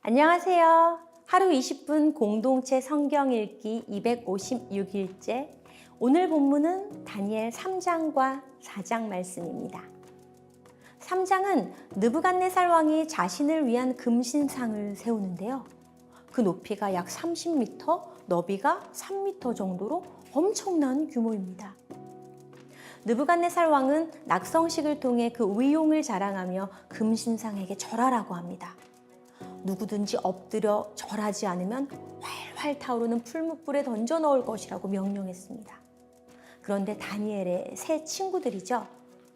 안녕하세요. 하루 20분 공동체 성경 읽기 256일째. 오늘 본문은 다니엘 3장과 4장 말씀입니다. 3장은 느부갓네살 왕이 자신을 위한 금신상을 세우는데요. 그 높이가 약 30m, 너비가 3m 정도로 엄청난 규모입니다. 느부갓네살 왕은 낙성식을 통해 그 위용을 자랑하며 금신상에게 절하라고 합니다. 누구든지 엎드려 절하지 않으면 활활 타오르는 풀무불에 던져 넣을 것이라고 명령했습니다. 그런데 다니엘의 세 친구들이죠.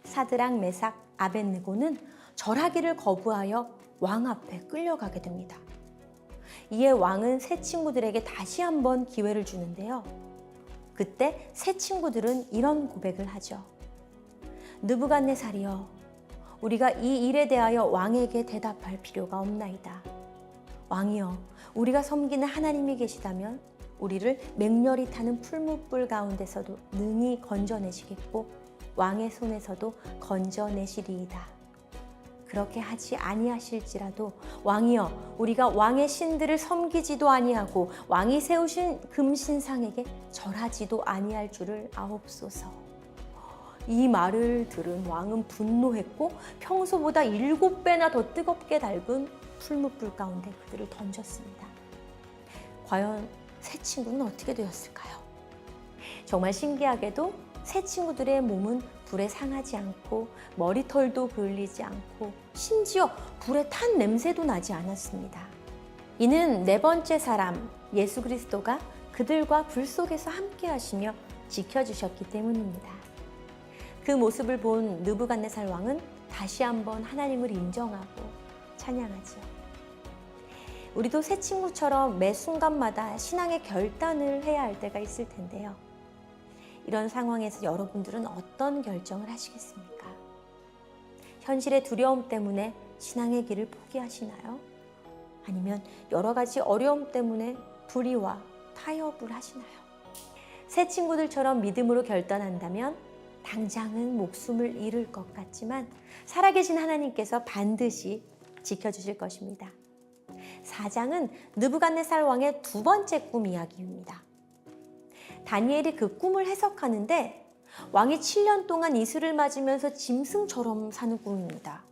사드락, 메삭, 아벳느고는 절하기를 거부하여 왕 앞에 끌려가게 됩니다. 이에 왕은 세 친구들에게 다시 한번 기회를 주는데요. 그때 세 친구들은 이런 고백을 하죠. 느부갓네살이여, 우리가 이 일에 대하여 왕에게 대답할 필요가 없나이다. 왕이여, 우리가 섬기는 하나님이 계시다면 우리를 맹렬히 타는 풀무불 가운데서도 능히 건져내시겠고 왕의 손에서도 건져내시리이다. 그렇게 하지 아니하실지라도 왕이여, 우리가 왕의 신들을 섬기지도 아니하고 왕이 세우신 금신상에게 절하지도 아니할 줄을 아옵소서. 이 말을 들은 왕은 분노했고 평소보다 7배나 더 뜨겁게 달군 풀무불 가운데 그들을 던졌습니다. 과연 세 친구는 어떻게 되었을까요? 정말 신기하게도 세 친구들의 몸은 불에 상하지 않고 머리털도 그을리지 않고 심지어 불에 탄 냄새도 나지 않았습니다. 이는 네 번째 사람 예수 그리스도가 그들과 불 속에서 함께 하시며 지켜주셨기 때문입니다. 그 모습을 본 느부갓네살 왕은 다시 한번 하나님을 인정하고 찬양하지요. 우리도 새 친구처럼 매 순간마다 신앙의 결단을 해야 할 때가 있을 텐데요. 이런 상황에서 여러분들은 어떤 결정을 하시겠습니까? 현실의 두려움 때문에 신앙의 길을 포기하시나요? 아니면 여러 가지 어려움 때문에 불의와 타협을 하시나요? 새 친구들처럼 믿음으로 결단한다면 당장은 목숨을 잃을 것 같지만 살아계신 하나님께서 반드시 지켜주실 것입니다. 4장은 느부갓네살 왕의 두 번째 꿈 이야기입니다. 다니엘이 그 꿈을 해석하는데 왕이 7년 동안 이슬을 맞으면서 짐승처럼 사는 꿈입니다.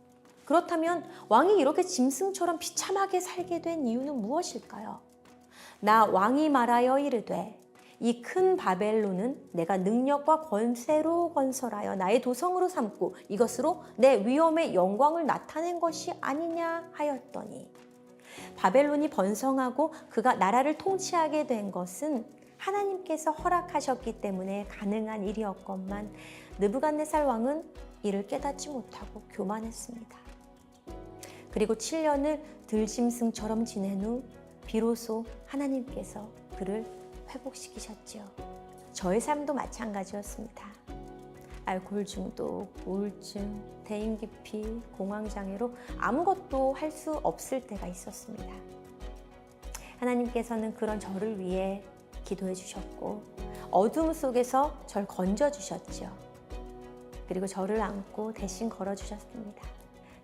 그렇다면 왕이 이렇게 짐승처럼 비참하게 살게 된 이유는 무엇일까요? 나 왕이 말하여 이르되 이 큰 바벨론은 내가 능력과 권세로 건설하여 나의 도성으로 삼고 이것으로 내 위엄의 영광을 나타낸 것이 아니냐 하였더니, 바벨론이 번성하고 그가 나라를 통치하게 된 것은 하나님께서 허락하셨기 때문에 가능한 일이었건만 느부갓네살 왕은 이를 깨닫지 못하고 교만했습니다. 그리고 7년을 들짐승처럼 지낸 후 비로소 하나님께서 그를 회복시키셨지요. 저의 삶도 마찬가지였습니다. 알코올 중독, 우울증, 대인기피, 공황장애로 아무것도 할 수 없을 때가 있었습니다. 하나님께서는 그런 저를 위해 기도해 주셨고 어둠 속에서 절 건져 주셨죠. 그리고 저를 안고 대신 걸어 주셨습니다.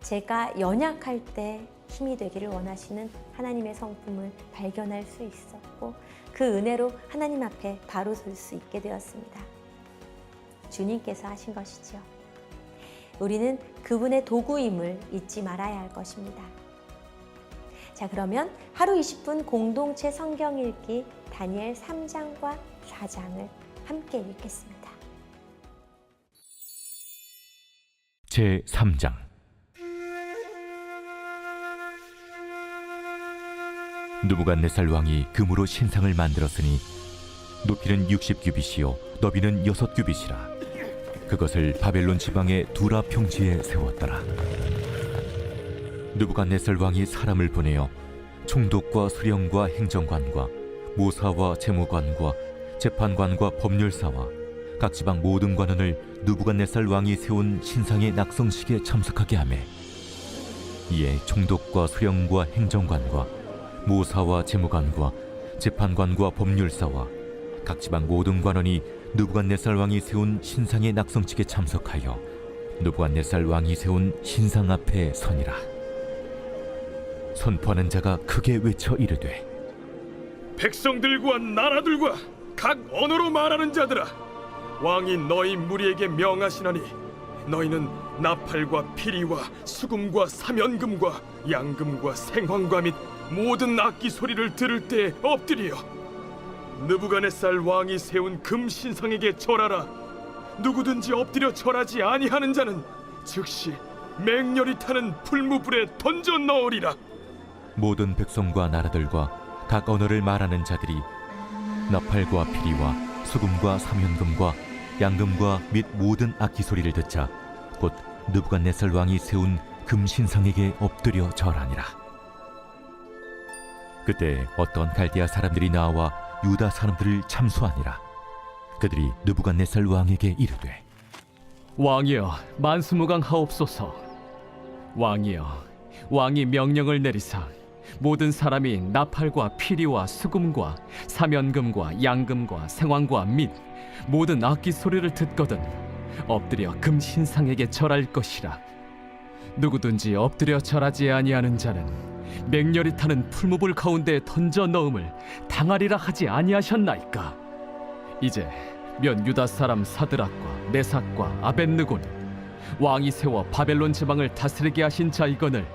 제가 연약할 때 힘이 되기를 원하시는 하나님의 성품을 발견할 수 있었고 그 은혜로 하나님 앞에 바로 설 수 있게 되었습니다. 주님께서 하신 것이죠. 우리는 그분의 도구임을 잊지 말아야 할 것입니다. 자, 그러면 하루 20분 공동체 성경 읽기 다니엘 3장과 4장을 함께 읽겠습니다. 제3장. 느부갓네살 왕이 금으로 신상을 만들었으니 높이는 60규빗이요 너비는 6규빗이라. 그것을 바벨론 지방의 두라 평지에 세웠더라. 느부갓네살 왕이 사람을 보내어 총독과 수령과 행정관과 모사와 재무관과 재판관과 법률사와 각 지방 모든 관원을 느부갓네살 왕이 세운 신상의 낙성식에 참석하게 하매, 이에 총독과 수령과 행정관과 모사와 재무관과 재판관과 법률사와 각 지방 모든 관원이 느부갓네살 왕이 세운 신상의 낙성식에 참석하여 느부갓네살 왕이 세운 신상 앞에 서니라. 선포하는 자가 크게 외쳐 이르되 백성들과 나라들과 각 언어로 말하는 자들아, 왕이 너희 무리에게 명하시나니 너희는 나팔과 피리와 수금과 사면금과 양금과 생황과 및 모든 악기 소리를 들을 때 엎드려 느부갓네살 왕이 세운 금 신상에게 절하라. 누구든지 엎드려 절하지 아니하는 자는 즉시 맹렬히 타는 풀무불에 던져 넣으리라. 모든 백성과 나라들과 각 언어를 말하는 자들이 나팔과 피리와 수금과 사면금과 양금과 및 모든 악기 소리를 듣자 곧 느부갓네살 왕이 세운 금신상에게 엎드려 절하니라. 그때 어떤 갈대아 사람들이 나와 유다 사람들을 참수하니라. 그들이 느부갓네살 왕에게 이르되 왕이여 만수무강하옵소서. 왕이여 왕이 명령을 내리사 모든 사람이 나팔과 피리와 수금과 사면금과 양금과 생황과 및 모든 악기 소리를 듣거든 엎드려 금신상에게 절할 것이라. 누구든지 엎드려 절하지 아니하는 자는 맹렬히 타는 풀무불 가운데 던져 넣음을 당하리라 하지 아니하셨나이까. 이제 면 유다 사람 사드락과 메삭과 아벳느고는 왕이 세워 바벨론 지방을 다스리게 하신 자이거늘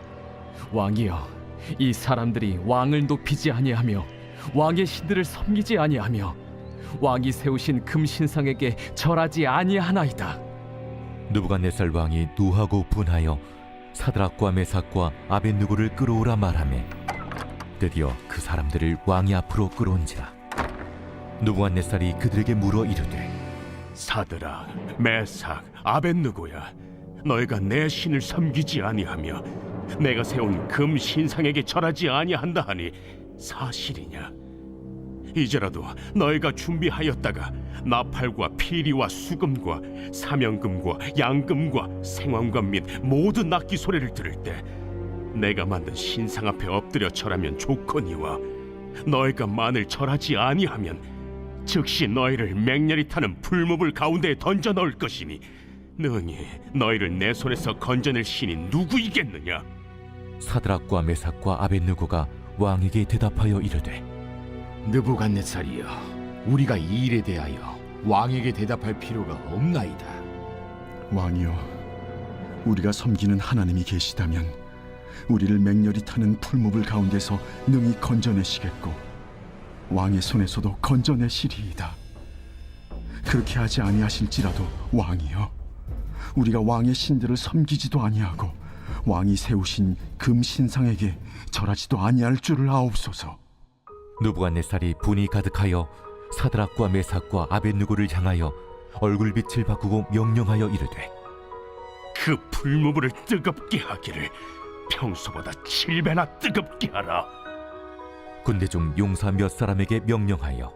왕이여 이 사람들이 왕을 높이지 아니하며 왕의 신들을 섬기지 아니하며 왕이 세우신 금신상에게 절하지 아니하나이다. 느부갓네살 왕이 노하고 분하여 사드락과 메삭과 아벳느고를 끌어오라 말하매 드디어 그 사람들을 왕이 앞으로 끌어온지라. 느부갓네살이 그들에게 물어 이르되 사드락, 메삭, 아벳느고야, 너희가 내 신을 섬기지 아니하며 내가 세운 금 신상에게 절하지 아니한다 하니 사실이냐? 이제라도 너희가 준비하였다가 나팔과 피리와 수금과 사면금과 양금과 생황과 및 모든 악기 소리를 들을 때 내가 만든 신상 앞에 엎드려 절하면 좋거니와 너희가 만일 절하지 아니하면 즉시 너희를 맹렬히 타는 풀무불 가운데에 던져 넣을 것이니 능히 너희를 내 손에서 건져낼 신이 누구이겠느냐? 사드락과 메삭과 아벳느고가 왕에게 대답하여 이르되 느부갓네살이여, 우리가 이 일에 대하여 왕에게 대답할 필요가 없나이다. 왕이여, 우리가 섬기는 하나님이 계시다면 우리를 맹렬히 타는 풀무불 가운데서 능히 건져내시겠고 왕의 손에서도 건져내시리이다. 그렇게 하지 아니하실지라도 왕이여, 우리가 왕의 신들을 섬기지도 아니하고 왕이 세우신 금신상에게 절하지도 아니할 줄을 아옵소서. 느부갓네살이 분이 가득하여 사드락과 메삭과 아벳느고를 향하여 얼굴빛을 바꾸고 명령하여 이르되 그 풀무불을 뜨겁게 하기를 평소보다 7배나 뜨겁게 하라. 군대 중 용사 몇 사람에게 명령하여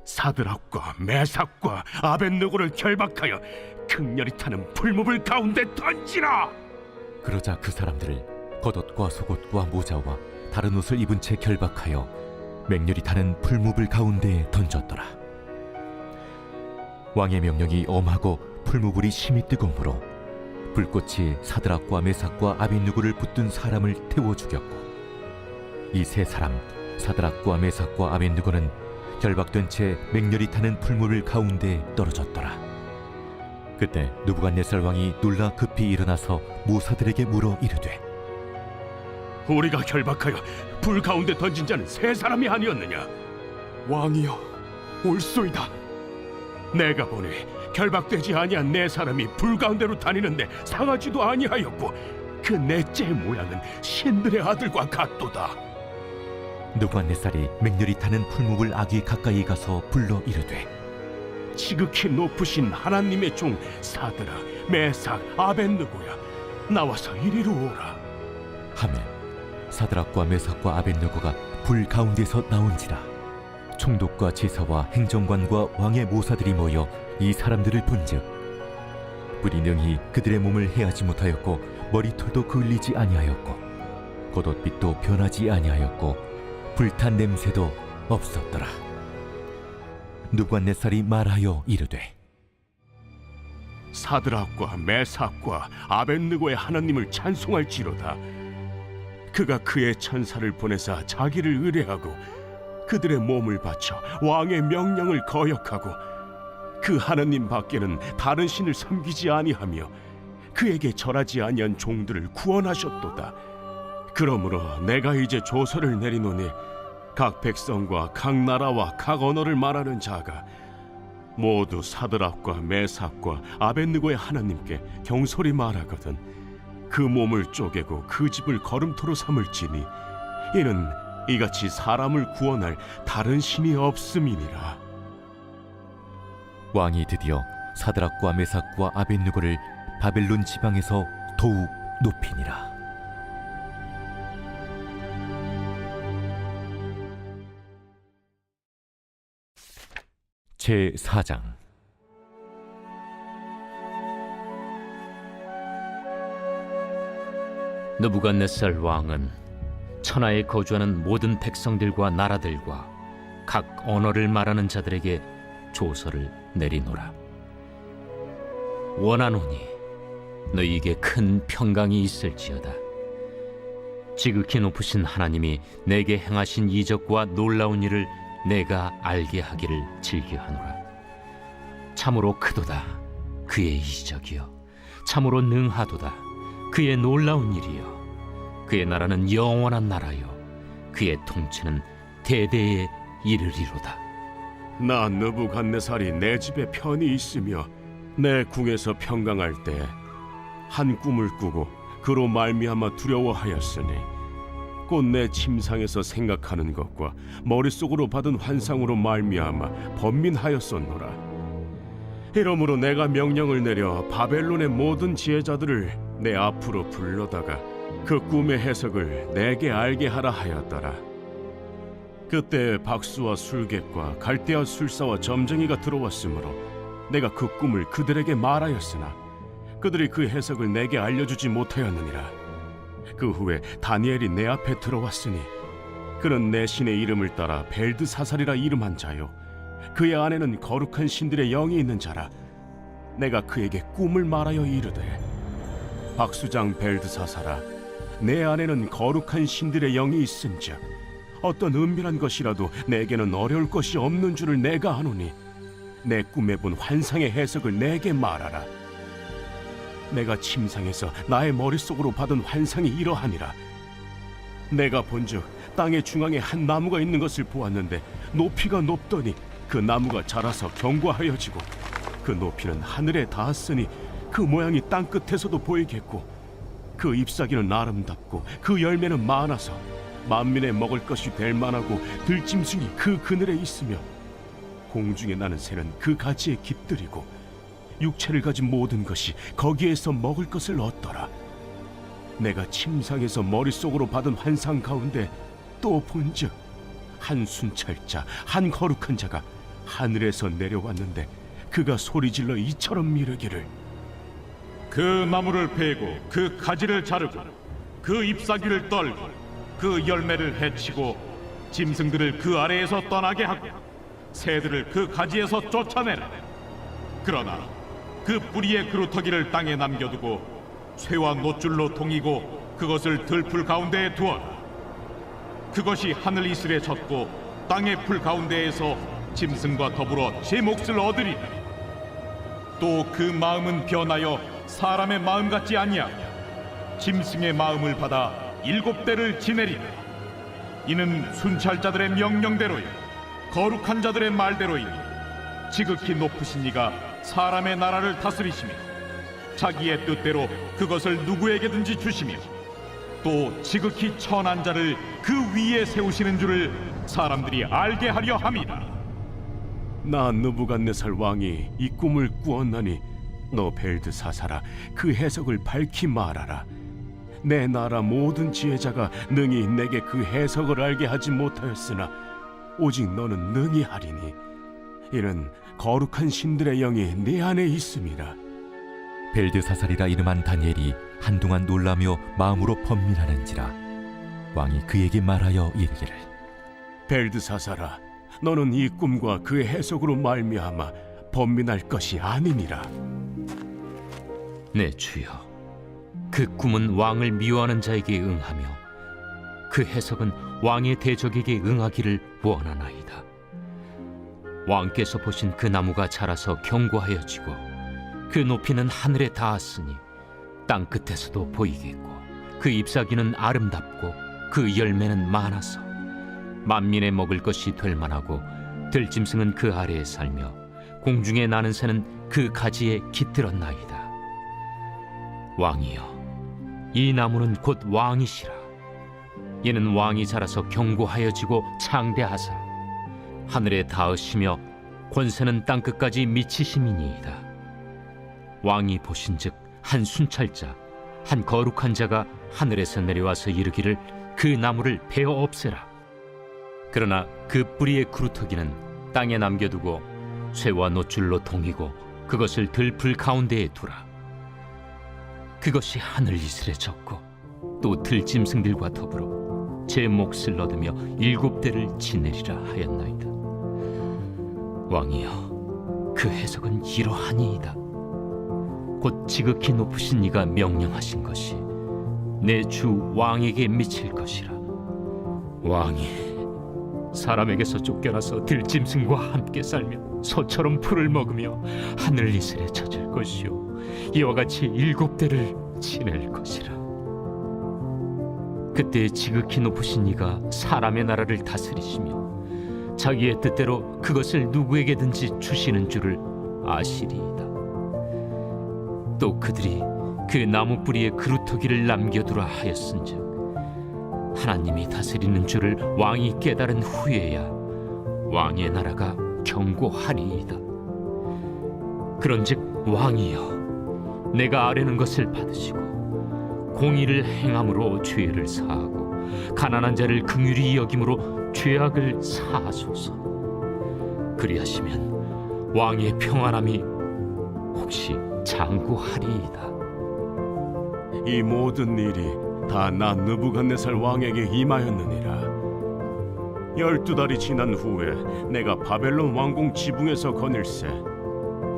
사드락과 메삭과 아벳느고를 결박하여 극렬히 타는 풀무불 가운데 던지라. 그러자 그 사람들을 겉옷과 속옷과 모자와 다른 옷을 입은 채 결박하여 맹렬히 타는 풀무불 가운데에 던졌더라. 왕의 명령이 엄하고 풀무불이 심히 뜨거우므로 불꽃이 사드락과 메삭과 아벳느고를 붙든 사람을 태워 죽였고 이 세 사람 사드락과 메삭과 아벳느고는 결박된 채 맹렬히 타는 풀무불 가운데에 떨어졌더라. 그때 느부갓네살 왕이 놀라 급히 일어나서 모사들에게 물어 이르되 우리가 결박하여 불 가운데 던진 자는 세 사람이 아니었느냐? 왕이여, 옳소이다. 내가 보니 결박되지 아니한 네 사람이 불 가운데로 다니는데 상하지도 아니하였고 그 넷째의 모양은 신들의 아들과 같도다. 느부갓네살이 맹렬히 타는 풀무불 아귀 가까이 가서 불러 이르되 지극히 높으신 하나님의 종 사드락, 메삭, 아벳느고야, 나와서 이리로 오라. 하매 사드락과 메삭과 아벳느고가 불 가운데서 나온지라. 총독과 지사와 행정관과 왕의 모사들이 모여 이 사람들을 본즉 불이 능히 그들의 몸을 해하지 못하였고 머리털도 그을리지 아니하였고 겉옷빛도 변하지 아니하였고 불탄 냄새도 없었더라. 느부갓네살이 말하여 이르되 사드락과 메삭과 아벳느고의 하나님을 찬송할지로다. 그가 그의 천사를 보내사 자기를 의뢰하고 그들의 몸을 바쳐 왕의 명령을 거역하고 그 하느님 밖에는 다른 신을 섬기지 아니하며 그에게 절하지 아니한 종들을 구원하셨도다. 그러므로 내가 이제 조서를 내리노니 각 백성과 각 나라와 각 언어를 말하는 자가 모두 사드락과 메삭과 아벳느고의 하나님께 경솔히 말하거든 그 몸을 쪼개고 그 집을 거름토로 삼을지니 이는 이같이 사람을 구원할 다른 신이 없음이니라. 왕이 드디어 사드락과 메삭과 아벳느고를 바벨론 지방에서 더욱 높이니라. 제 4장. 느부갓네살 왕은 천하에 거주하는 모든 백성들과 나라들과 각 언어를 말하는 자들에게 조서를 내리노라. 원하노니 너희에게 큰 평강이 있을지어다. 지극히 높으신 하나님이 내게 행하신 이적과 놀라운 일을 내가 알게 하기를 즐겨하노라. 참으로 크도다 그의 이적이여, 참으로 능하도다 그의 놀라운 일이여. 그의 나라는 영원한 나라여, 그의 통치는 대대에 이르리로다. 나 느부갓네살이 내 집에 편히 있으며 내 궁에서 평강할 때 한 꿈을 꾸고 그로 말미암아 두려워하였으니 곧 내 침상에서 생각하는 것과 머릿속으로 받은 환상으로 말미암아 번민하였었노라. 이러므로 내가 명령을 내려 바벨론의 모든 지혜자들을 내 앞으로 불러다가 그 꿈의 해석을 내게 알게 하라 하였더라. 그때 박수와 술객과 갈대아 술사와 점쟁이가 들어왔으므로 내가 그 꿈을 그들에게 말하였으나 그들이 그 해석을 내게 알려주지 못하였느니라. 그 후에 다니엘이 내 앞에 들어왔으니 그는 내 신의 이름을 따라 벨드사살이라 이름한 자요, 그의 안에는 거룩한 신들의 영이 있는 자라. 내가 그에게 꿈을 말하여 이르되, 박수장 벨드사살아, 내 안에는 거룩한 신들의 영이 있은즉 어떤 은밀한 것이라도 내게는 어려울 것이 없는 줄을 내가 아노니 내 꿈에 본 환상의 해석을 내게 말하라. 내가 침상에서 나의 머릿속으로 받은 환상이 이러하니라. 내가 본즉 땅의 중앙에 한 나무가 있는 것을 보았는데 높이가 높더니 그 나무가 자라서 견고하여지고 그 높이는 하늘에 닿았으니 그 모양이 땅 끝에서도 보이겠고 그 잎사귀는 아름답고 그 열매는 많아서 만민의 먹을 것이 될 만하고 들짐승이 그 그늘에 있으며 공중에 나는 새는 그 가지에 깃들이고 육체를 가진 모든 것이 거기에서 먹을 것을 얻더라. 내가 침상에서 머릿속으로 받은 환상 가운데 또 본즉 한 순찰자, 한 거룩한 자가 하늘에서 내려왔는데 그가 소리질러 이처럼 이르기를, 그 나무를 베고 그 가지를 자르고 그 잎사귀를 떨고 그 열매를 해치고 짐승들을 그 아래에서 떠나게 하고 새들을 그 가지에서 쫓아내라. 그러나 그 뿌리의 그루터기를 땅에 남겨두고 쇠와 노줄로 동이고 그것을 들풀 가운데에 두어라. 그것이 하늘 이슬에 젖고 땅의 풀 가운데에서 짐승과 더불어 제 몫을 얻으리라. 또 그 마음은 변하여 사람의 마음 같지 아니하며 짐승의 마음을 받아 7대를 지내리라. 이는 순찰자들의 명령대로요 거룩한 자들의 말대로이니 지극히 높으신 이가 사람의 나라를 다스리시며 자기의 뜻대로 그것을 누구에게든지 주시며 또 지극히 천한 자를 그 위에 세우시는 줄을 사람들이 알게 하려 함이라. 나 느부갓네살 왕이 이 꿈을 꾸었나니 너 벨드사살아, 그 해석을 밝히 말하라. 내 나라 모든 지혜자가 능히 내게 그 해석을 알게 하지 못하였으나 오직 너는 능히 하리니 이는 거룩한 신들의 영이 네 안에 있음이라. 벨드사살이라 이름한 다니엘이 한동안 놀라며 마음으로 번민하는지라. 왕이 그에게 말하여 이르기를, 벨드사살아, 너는 이 꿈과 그 해석으로 말미암아 번민할 것이 아니니라. 내 주여, 그 꿈은 왕을 미워하는 자에게 응하며 그 해석은 왕의 대적에게 응하기를 원하나이다. 왕께서 보신 그 나무가 자라서 견고하여지고 그 높이는 하늘에 닿았으니 땅 끝에서도 보이겠고 그 잎사귀는 아름답고 그 열매는 많아서 만민의 먹을 것이 될 만하고 들짐승은 그 아래에 살며 공중에 나는 새는 그 가지에 깃들었나이다. 왕이여, 이 나무는 곧 왕이시라. 이는 왕이 자라서 견고하여지고 창대하사 하늘에 닿으시며 권세는 땅 끝까지 미치심이니이다. 왕이 보신즉 한 순찰자, 한 거룩한 자가 하늘에서 내려와서 이르기를 그 나무를 베어 없애라. 그러나 그 뿌리의 구루터기는 땅에 남겨두고 쇠와 노줄로 동이고 그것을 들풀 가운데에 두라. 그것이 하늘 이슬에 젖고 또 들짐승들과 더불어 제 몫을 얻으며 7대를 지내리라 하였나이다. 왕이여, 그 해석은 이러하니이다. 곧 지극히 높으신 이가 명령하신 것이 내 주 왕에게 미칠 것이라. 왕이 사람에게서 쫓겨나서 들짐승과 함께 살며 소처럼 풀을 먹으며 하늘 이슬에 젖을 것이요 이와 같이 7대를 지낼 것이라. 그때 지극히 높으신 이가 사람의 나라를 다스리시며 자기의 뜻대로 그것을 누구에게든지 주시는 줄을 아시리이다. 또 그들이 그 나무 뿌리에 그루터기를 남겨두라 하였은즉 하나님이 다스리는 줄을 왕이 깨달은 후에야 왕의 나라가 견고하리이다. 그런즉 왕이여, 내가 아뢰는 것을 받으시고 공의를 행함으로 죄를 사하고 가난한 자를 긍휼히 여김으로 죄악을 사하소서. 그리하시면 왕의 평안함이 혹시 장구하리이다. 이 모든 일이 다 나 느부갓네살 왕에게 임하였느니라. 12달이 지난 후에 내가 바벨론 왕궁 지붕에서 거닐세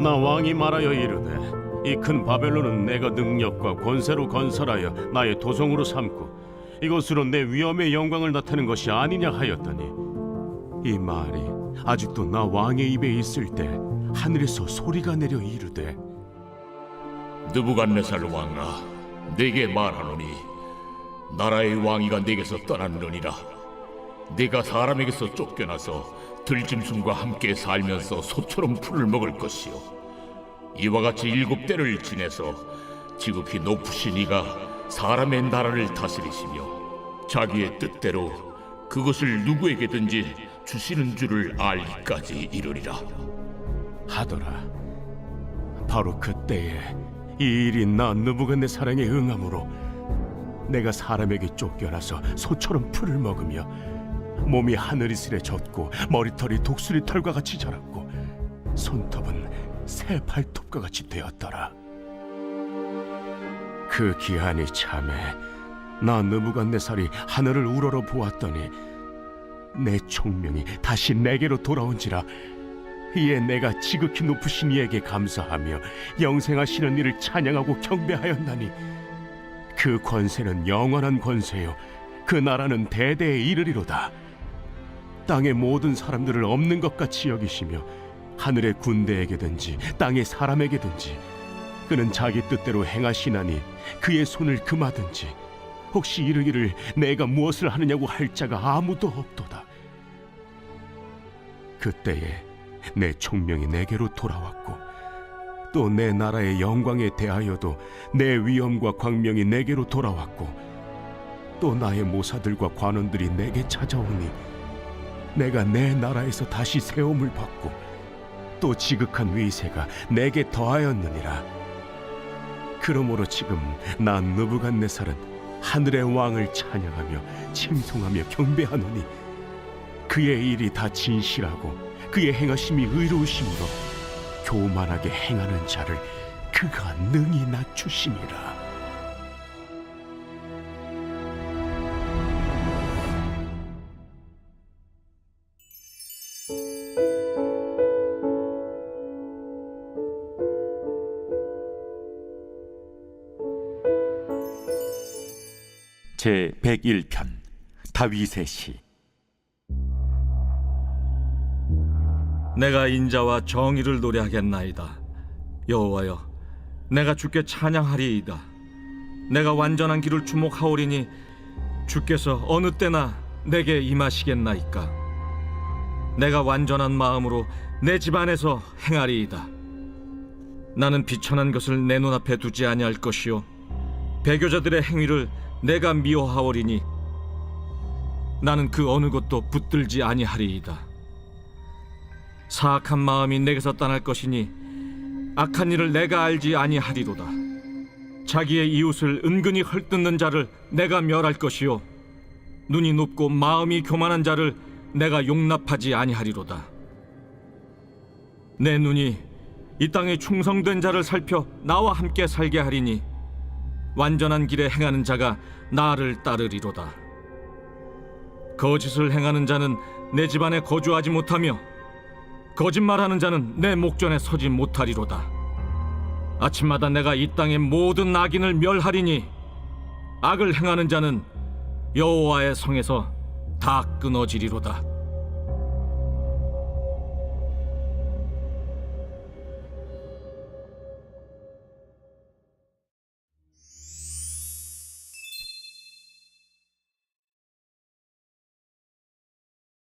나 왕이 말하여 이르되 이 큰 바벨론은 내가 능력과 권세로 건설하여 나의 도성으로 삼고 이것으로 내 위엄의 영광을 나타낸 것이 아니냐 하였더니 이 말이 아직도 나 왕의 입에 있을 때 하늘에서 소리가 내려 이르되 느부갓네살 왕아, 네게 말하노니 나라의 왕위가 네게서 떠났느니라. 네가 사람에게서 쫓겨나서 들짐승과 함께 살면서 소처럼 풀을 먹을 것이요 이와 같이 7대를 지내서 지극히 높으신 이가 사람의 나라를 다스리시며 자기의 뜻대로 그것을 누구에게든지 주시는 줄을 알기까지 이르리라 하더라. 바로 그때에 이 일이 나 느부갓네살에게 응함으로 내가 사람에게 쫓겨나서 소처럼 풀을 먹으며 몸이 하늘이슬에 젖고 머리털이 독수리 털과 같이 자랐고 손톱은 새 발톱과 같이 되었더라. 그 기한이 참에 나 느부갓네살이 하늘을 우러러 보았더니 내 총명이 다시 내게로 돌아온지라. 이에 내가 지극히 높으신 이에게 감사하며 영생하시는 이를 찬양하고 경배하였나니 그 권세는 영원한 권세요 그 나라는 대대에 이르리로다. 땅의 모든 사람들을 없는 것 같이 여기시며 하늘의 군대에게든지 땅의 사람에게든지 그는 자기 뜻대로 행하시나니 그의 손을 금하든지 혹시 이르기를 내가 무엇을 하느냐고 할 자가 아무도 없도다. 그때에 내 총명이 내게로 돌아왔고 또 내 나라의 영광에 대하여도 내 위엄과 광명이 내게로 돌아왔고 또 나의 모사들과 관원들이 내게 찾아오니 내가 내 나라에서 다시 세움을 받고 또 지극한 위세가 내게 더하였느니라. 그러므로 지금 나 느부갓네살은 하늘의 왕을 찬양하며 칭송하며 경배하노니 그의 일이 다 진실하고 그의 행하심이 의로우심으로 교만하게 행하는 자를 그가 능히 낮추심이라. 제 101편 다윗의 시. 내가 인자와 정의를 노래하겠나이다. 여호와여, 내가 주께 찬양하리이다. 내가 완전한 길을 주목하오리니 주께서 어느 때나 내게 임하시겠나이까. 내가 완전한 마음으로 내 집안에서 행하리이다. 나는 비천한 것을 내 눈앞에 두지 아니할 것이요 배교자들의 행위를 내가 미워하오리니 나는 그 어느 것도 붙들지 아니하리이다. 사악한 마음이 내게서 떠날 것이니 악한 일을 내가 알지 아니하리로다. 자기의 이웃을 은근히 헐뜯는 자를 내가 멸할 것이요 눈이 높고 마음이 교만한 자를 내가 용납하지 아니하리로다. 내 눈이 이 땅에 충성된 자를 살펴 나와 함께 살게 하리니 완전한 길에 행하는 자가 나를 따르리로다. 거짓을 행하는 자는 내 집안에 거주하지 못하며 거짓말하는 자는 내 목전에 서지 못하리로다. 아침마다 내가 이 땅의 모든 악인을 멸하리니 악을 행하는 자는 여호와의 성에서 다 끊어지리로다.